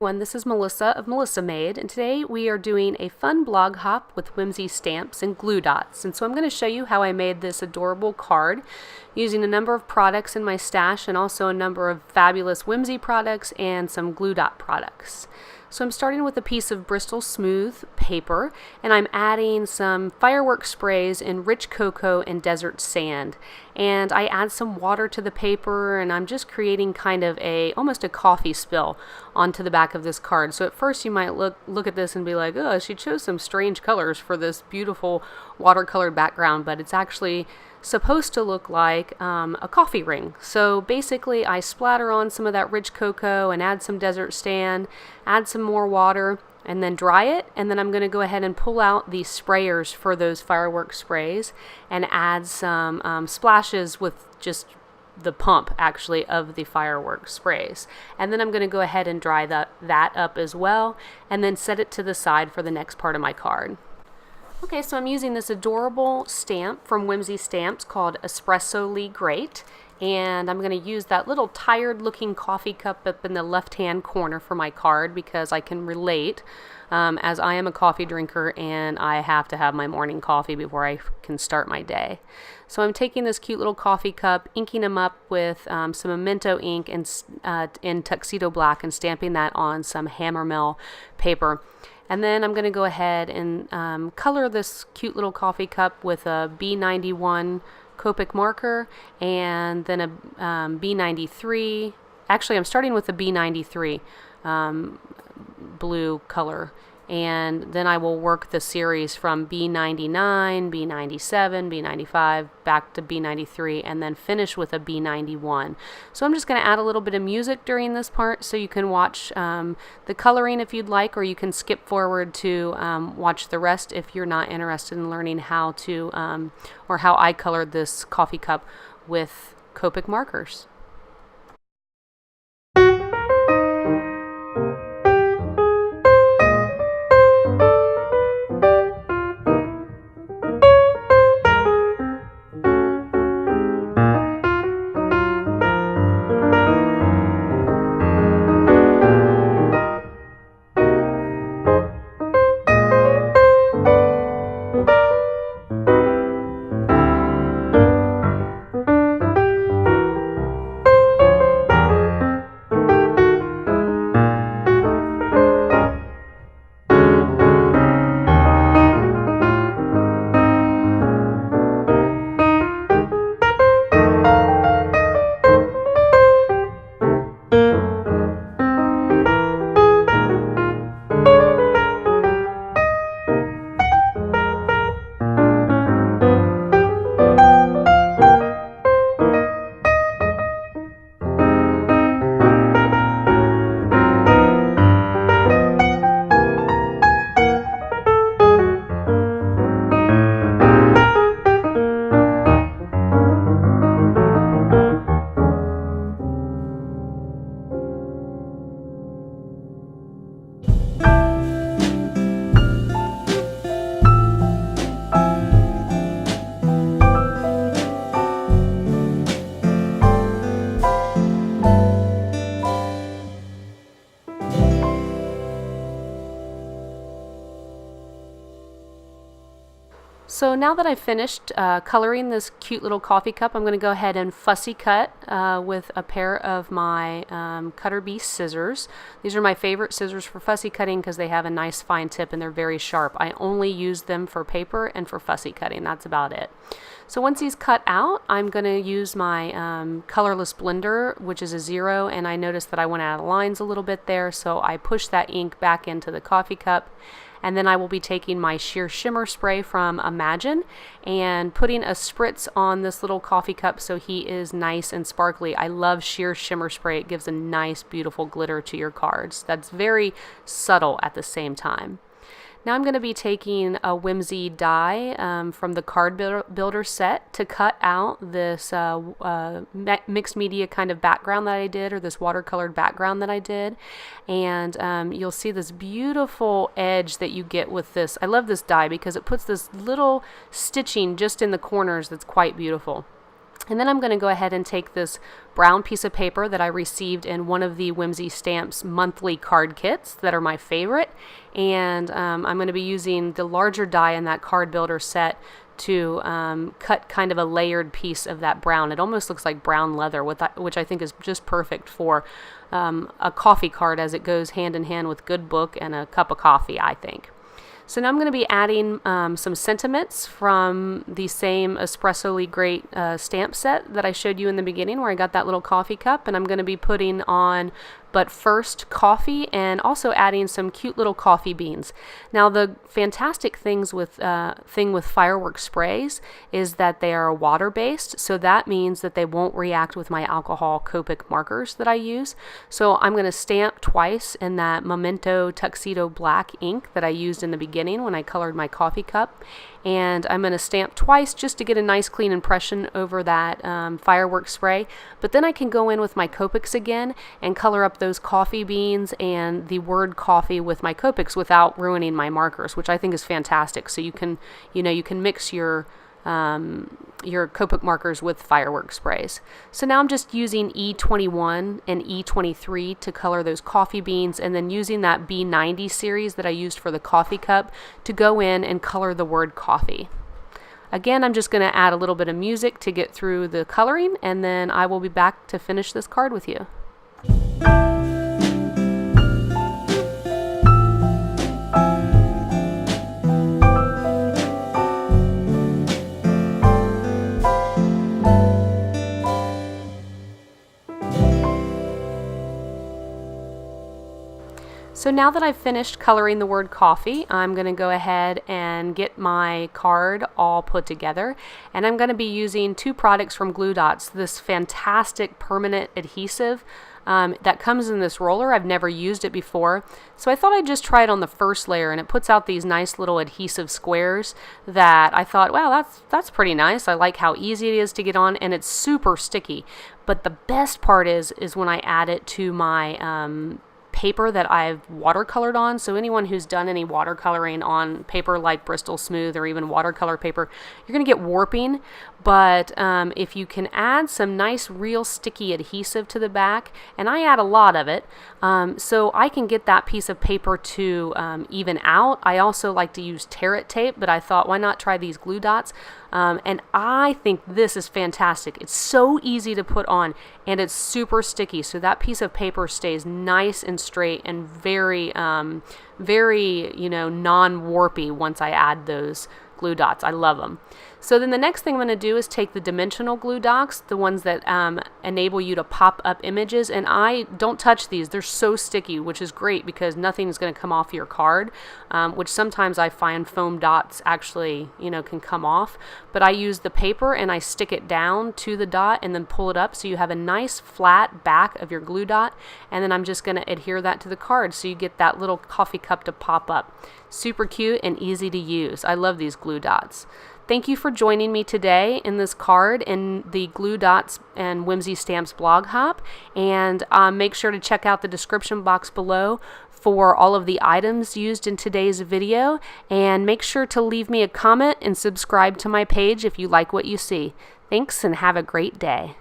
This is Melissa of Melissa Made, and today we are doing a fun blog hop with Whimsy stamps and glue dots. And so I'm going to show you how I made this adorable card using a number of products in my stash and also a number of fabulous Whimsy products and some glue dot products. So I'm starting with a piece of Bristol Smooth paper, and I'm adding some firework sprays in rich cocoa and desert sand. And I add some water to the paper, and I'm just creating kind of almost a coffee spill onto the back of this card. So at first you might look at this and be like, oh, she chose some strange colors for this beautiful watercolored background, but it's actually supposed to look like a coffee ring. So basically I splatter on some of that rich cocoa and add some desert sand, add some more water, and then dry it, and then I'm going to go ahead and pull out the sprayers for those firework sprays and add some splashes with just the pump actually of the firework sprays. And then I'm going to go ahead and dry that up as well, and then set it to the side for the next part of my card. Okay, so I'm using this adorable stamp from Whimsy Stamps called Espresso Great, and I'm going to use that little tired looking coffee cup up in the left hand corner for my card because I can relate, as I am a coffee drinker and I have to have my morning coffee before I can start my day. So I'm taking this cute little coffee cup, inking them up with some Memento ink and in Tuxedo black, and stamping that on some hammermill paper. And then I'm going to go ahead and color this cute little coffee cup with a B91 Copic marker and then a B93. Actually, I'm starting with the B93 blue color. And then I will work the series from B99, B97, B95, back to B93, and then finish with a B91. So I'm just going to add a little bit of music during this part so you can watch the coloring if you'd like, or you can skip forward to watch the rest if you're not interested in learning how to, or how I colored this coffee cup with Copic markers. So now that I've finished coloring this cute little coffee cup, I'm going to go ahead and fussy cut with a pair of my Cutter Beast scissors. These are my favorite scissors for fussy cutting because they have a nice fine tip and they're very sharp. I only use them for paper and for fussy cutting. That's about it. So once these cut out, I'm going to use my colorless blender, which is a 0, and I noticed that I went out of lines a little bit there, so I pushed that ink back into the coffee cup. And then I will be taking my sheer shimmer spray from Imagine and putting a spritz on this little coffee cup so he is nice and sparkly. I love sheer shimmer spray. It gives a nice, beautiful glitter to your cards. That's very subtle at the same time. Now I'm going to be taking a Whimsy die from the card builder set to cut out this mixed media kind of background that I did, or this watercolored background that I did. And you'll see this beautiful edge that you get with this. I love this die because it puts this little stitching just in the corners that's quite beautiful. And then I'm going to go ahead and take this brown piece of paper that I received in one of the Whimsy Stamps monthly card kits that are my favorite, and I'm going to be using the larger die in that card builder set to cut kind of a layered piece of that brown. It almost looks like brown leather, which I think is just perfect for a coffee card, as it goes hand in hand with good book and a cup of coffee, I think. So now I'm going to be adding some sentiments from the same Espressoli Great stamp set that I showed you in the beginning, where I got that little coffee cup, and I'm going to be putting on But First coffee, and also adding some cute little coffee beans. Now the fantastic thing with fireworks sprays is that they are water based, so that means that they won't react with my alcohol Copic markers that I use. So I'm going to stamp twice in that Memento Tuxedo black ink that I used in the beginning when I colored my coffee cup, and I'm going to stamp twice just to get a nice clean impression over that fireworks spray. But then I can go in with my Copics again and color up those coffee beans and the word coffee with my Copics without ruining my markers, which I think is fantastic. So you can mix your Copic markers with fireworks sprays. So now I'm just using E21 and E23 to color those coffee beans, and then using that B90 series that I used for the coffee cup to go in and color the word coffee. Again, I'm just going to add a little bit of music to get through the coloring, and then I will be back to finish this card with you. So now that I've finished coloring the word coffee, I'm going to go ahead and get my card all put together. And I'm going to be using two products from Glue Dots, this fantastic permanent adhesive that comes in this roller. I've never used it before, so I thought I'd just try it on the first layer, and it puts out these nice little adhesive squares that I thought, wow, that's pretty nice. I like how easy it is to get on, and it's super sticky. But the best part is when I add it to my paper that I've watercolored on. So anyone who's done any watercoloring on paper like Bristol Smooth or even watercolor paper, you're going to get warping. But if you can add some nice real sticky adhesive to the back, and I add a lot of it, so I can get that piece of paper to even out. I also like to use tear it tape, but I thought, why not try these Glue Dots? And I think this is fantastic. It's so easy to put on, and it's super sticky, so that piece of paper stays nice and straight and very non-warpy once I add those Glue Dots. I love them. So then the next thing I'm going to do is take the dimensional Glue Dots, the ones that enable you to pop up images, and I don't touch these. They're so sticky, which is great because nothing is going to come off your card, which sometimes I find foam dots actually, can come off. But I use the paper and I stick it down to the dot and then pull it up, so you have a nice flat back of your Glue Dot, and then I'm just going to adhere that to the card so you get that little coffee cup to pop up. Super cute and easy to use. I love these Glue Dots. Thank you for joining me today in this card in the Glue Dots and Whimsy Stamps blog hop, and make sure to check out the description box below for all of the items used in today's video, and make sure to leave me a comment and subscribe to my page if you like what you see. Thanks, and have a great day.